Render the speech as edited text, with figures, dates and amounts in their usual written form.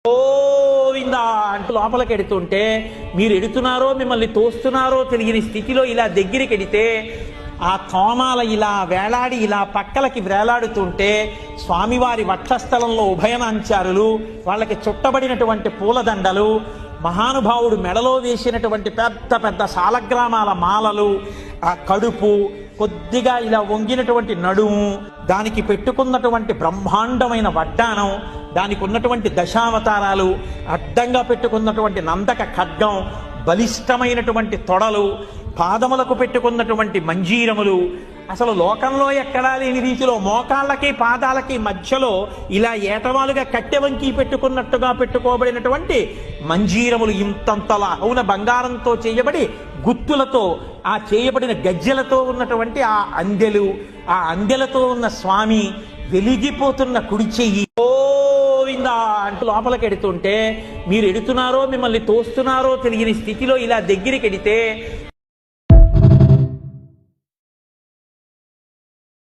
గోవిందా అంటూ లోపలికి ఎడుతుంటే మీరు ఎడుతున్నారో మిమ్మల్ని తోస్తున్నారో తెలియని స్థితిలో ఇలా దగ్గరికి ఎడితే ఆ తోమాల ఇలా వేలాడి ఇలా పక్కలకి వేలాడుతుంటే స్వామివారి వక్షస్థలంలో ఉభయనాంచారులు, వాళ్ళకి చుట్టబడినటువంటి పూలదండలు, మహానుభావుడు మెడలో వేసినటువంటి పెద్ద పెద్ద సాలగ్రామాల మాలలు, ఆ కడుపు కొద్దిగా ఇలా వంగినటువంటి నడుము, దానికి పెట్టుకున్నటువంటి బ్రహ్మాండమైన వడ్డానం, దానికి ఉన్నటువంటి దశావతారాలు, అడ్డంగా పెట్టుకున్నటువంటి నందక ఖడ్గం, బలిష్టమైనటువంటి తొడలు, పాదములకు పెట్టుకున్నటువంటి మంజీరములు, అసలు లోకంలో ఎక్కడా లేని రీతిలో మోకాళ్ళకి పాదాలకి మధ్యలో ఇలా ఏటవాలుగా కట్టెవంకి పెట్టుకున్నట్టుగా పెట్టుకోబడినటువంటి మంజీరములు, ఇంతంతలా అవున బంగారంతో చేయబడి గుత్తులతో ఆ చేయబడిన గజ్జెలతో ఉన్నటువంటి ఆ అందెలు, ఆ అందెలతో ఉన్న స్వామి, వెలిగిపోతున్న కుడి చెయ్యి గోవిందా అంటూ లోపలికి ఎడుతుంటే మీరు ఎడుతున్నారో మిమ్మల్ని తోస్తున్నారో తెలియని స్థితిలో ఇలా దగ్గరికి ఎడితే